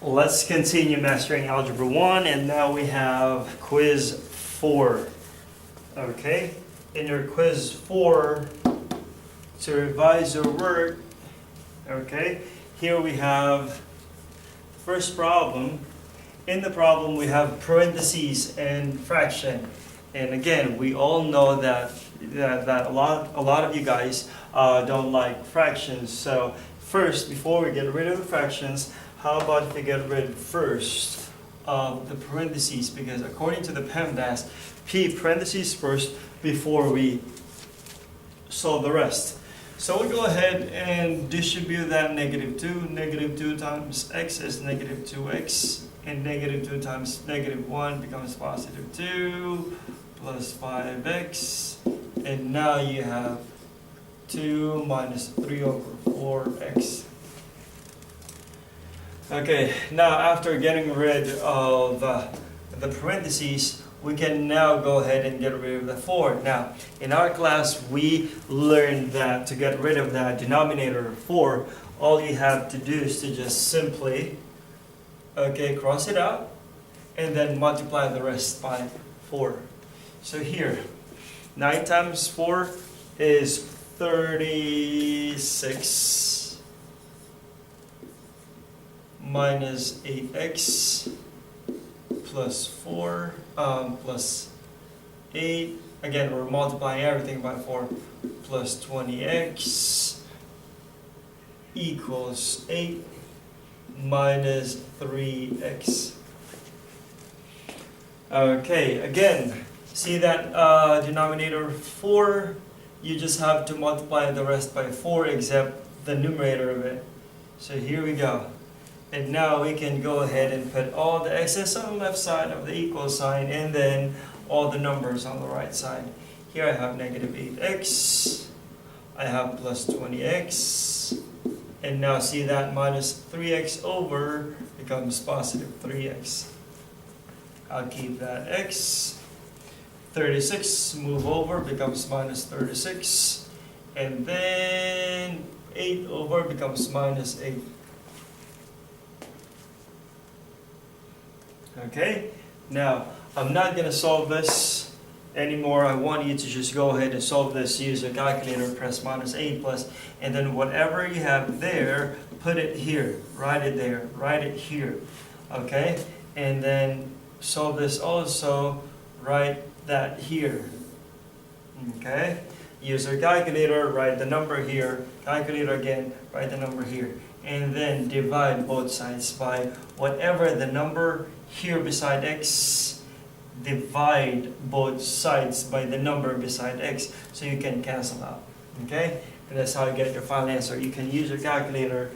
Let's continue mastering Algebra 1, and now we have quiz 4. Okay, in your quiz 4, to revise your work, okay, here we have first problem. In the problem we have parentheses and fraction. And again, we all know that a lot of you guys don't like fractions. So first, before we get rid of the fractions, how about if we get rid first of the parentheses? Because according to the PEMDAS, P parentheses first before we solve the rest. So we go ahead and distribute that -2. -2 times x is -2x. And -2 times -1 becomes +2 plus 5x. And now you have 2 minus 3 over 4x. Okay, now after getting rid of the parentheses, we can now go ahead and get rid of the 4. Now, in our class, we learned that to get rid of that denominator 4, all you have to do is to just simply, okay, cross it out, and then multiply the rest by 4. So here, 9 times 4 is 36. Minus 8x plus 4 plus 8. Again, we're multiplying everything by 4 plus 20x equals 8 minus 3x. Okay, again, see that denominator 4? You just have to multiply the rest by 4 except the numerator of it. So here we go. And now we can go ahead and put all the x's on the left side of the equal sign and then all the numbers on the right side. Here I have -8x, I have plus 20x, and now see that minus 3x over becomes positive 3x. I'll keep that x. 36 move over becomes minus 36, and then 8 over becomes minus 8. Okay, now I'm not going to solve this anymore. I want you to just go ahead and solve this. Use a calculator, press -8 plus, and then whatever you have there, put it here, write it there, write it here. Okay, and then solve this also, write that here. Okay, use your calculator, write the number here, calculator again, write the number here, and then divide both sides by whatever the number here beside x, divide both sides by the number beside x, so you can cancel out. Okay? And that's how you get your final answer. You can use your calculator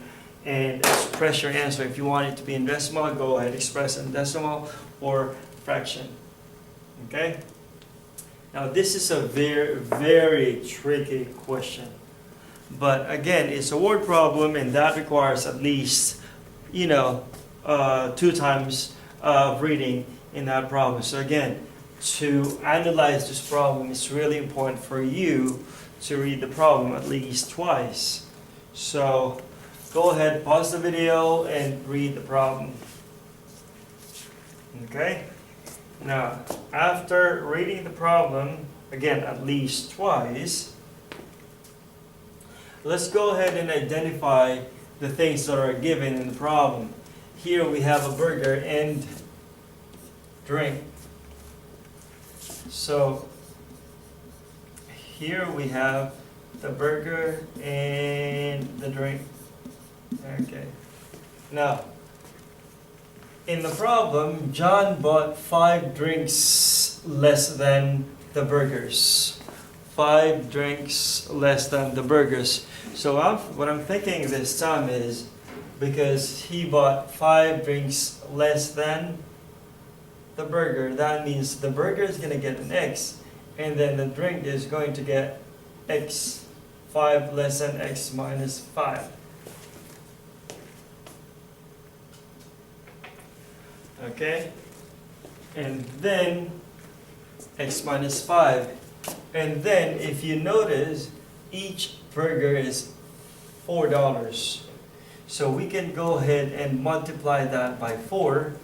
and express your answer. If you want it to be in decimal, go ahead, express in decimal or fraction. Okay? Now this is a very, very tricky question. But again, it's a word problem, and that requires at least, 2 times of reading in that problem. So again, to analyze this problem, it's really important for you to read the problem at least twice. So go ahead, pause the video and read the problem. Okay? Now, after reading the problem, again, at least twice, let's go ahead and identify the things that are given in the problem. Here we have a burger and drink. So here we have the burger and the drink. Okay. Now, in the problem, John bought 5 drinks less than the burgers. 5 drinks less than the burgers. So what I'm thinking this time is, because he bought 5 drinks less than the burger, that means the burger is going to get an x, and then the drink is going to get x. 5 less than x minus 5. Okay? And then x minus 5. And then if you notice, each burger is $4. So we can go ahead and multiply that by 4.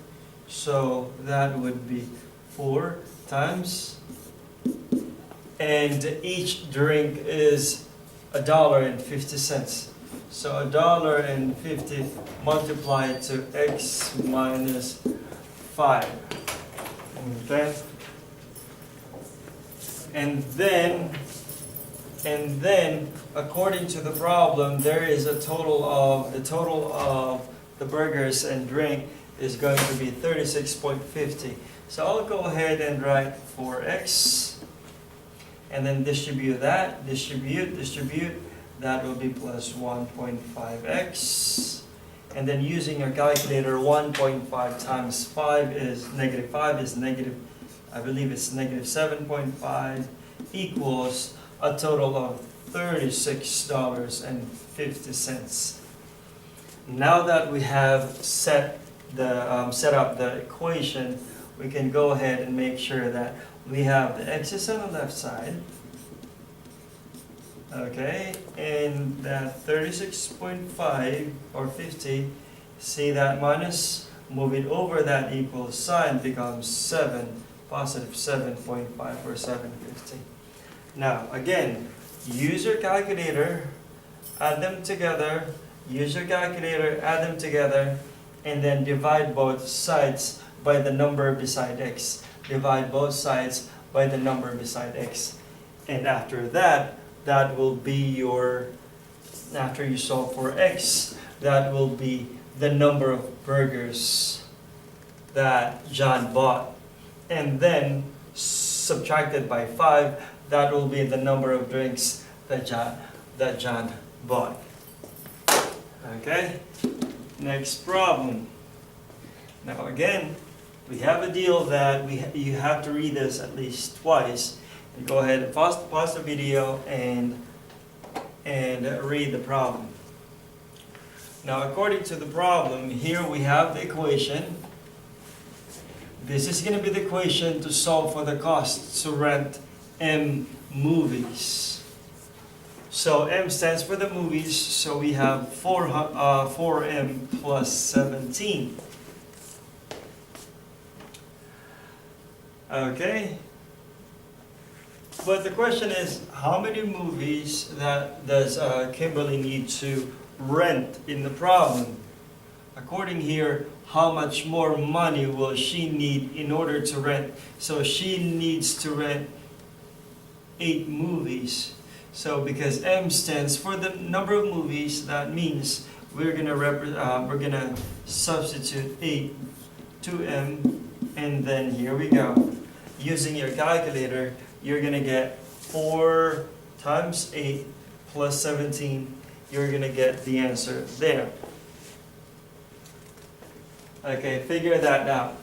So that would be 4 times, and each drink is $1.50. So $1.50 multiplied to x minus 5. Okay? And then according to the problem, there is the total of the burgers and drink is going to be 36.50. So I'll go ahead and write 4x, and then distribute that, distribute, that will be plus 1.5x. And then using your calculator, 1.5 times 5 is negative 5 is negative, I believe it's negative 7.5, equals a total of $36.50. Now that we have set up the equation, we can go ahead and make sure that we have the x's on the left side, okay, and that 36.5 or 50, see that minus, move it over, that equals sign becomes 7, positive 7.5 or 750. Now again, use your calculator, add them together, use your calculator, add them together, and then divide both sides by the number beside x. Divide both sides by the number beside x. And after that, that will be your, after you solve for x, that will be the number of burgers that John bought. And then subtracted by 5, that will be the number of drinks that John bought. Okay? Next problem. Now again, we have a deal that you have to read this at least twice. And go ahead and pause the video and read the problem. Now according to the problem, here we have the equation. This is going to be the equation to solve for the cost to rent M movies. So M stands for the movies, so we have 4M plus 17. Okay? But the question is, how many movies that does Kimberly need to rent in the problem? According here, how much more money will she need in order to rent? So she needs to rent 8 movies. So because M stands for the number of movies, that means we're gonna substitute 8 to M, and then here we go. Using your calculator, you're gonna get 4 times 8 plus 17. You're gonna get the answer there. Okay, figure that out.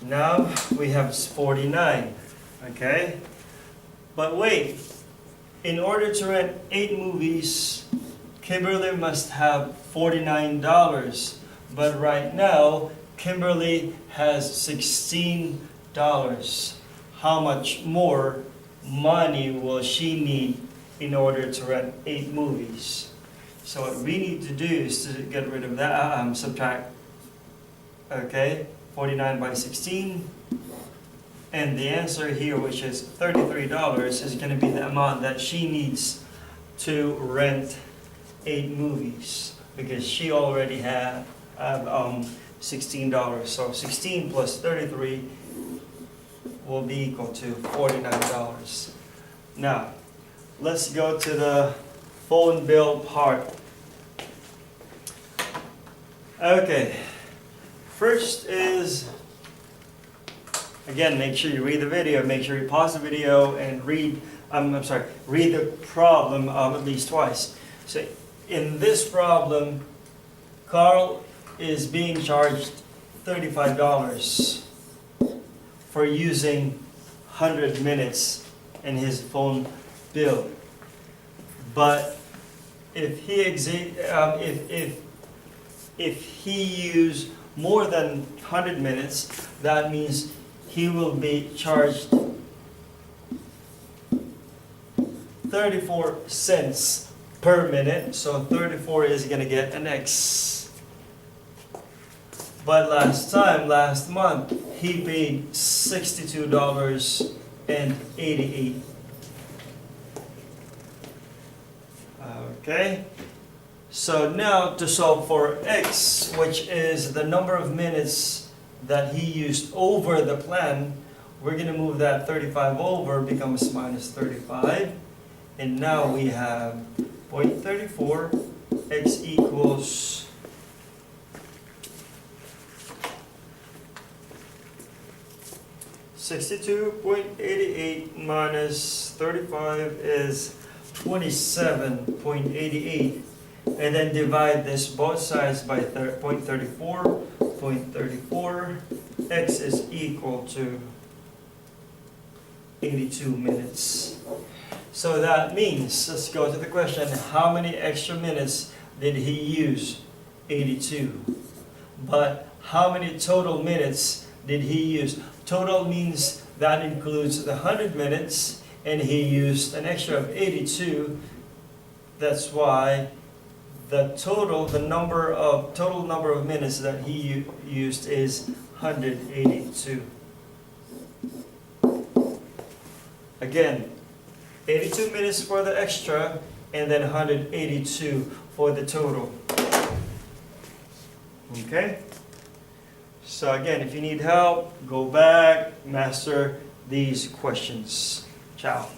Now we have 49, okay? But wait, in order to rent 8 movies, Kimberly must have $49. But right now, Kimberly has $16. How much more money will she need in order to rent 8 movies? So what we need to do is to get rid of that, subtract, okay? 49 by 16, and the answer here, which is $33, is going to be the amount that she needs to rent 8 movies, because she already have $16. So 16 plus 33 will be equal to $49. Now, let's go to the phone bill part. Okay. First is, again, make sure you read the video, make sure you pause the video and read the problem at least twice. So in this problem, Carl is being charged $35 for using 100 minutes in his phone bill. But if he if he used more than 100 minutes, that means he will be charged 34 cents per minute. So 34 is going to get an X. But last month, he paid $62.88. Okay, so now to solve for X, which is the number of minutes that he used over the plan, we're going to move that 35 over, becomes minus 35. And now we have 0.34, X equals 62.88 minus 35 is 27.88, and then divide this both sides by 0.34. 0.34, X is equal to 82 minutes. So that means, let's go to the question, how many extra minutes did he use? 82. But how many total minutes did he use? Total means that includes the 100 minutes, and he used an extra of 82. That's why the total number of minutes that he used is 182. Again, 82 minutes for the extra, and then 182 for the total. Okay? So again, if you need help, go back, master these questions. Ciao.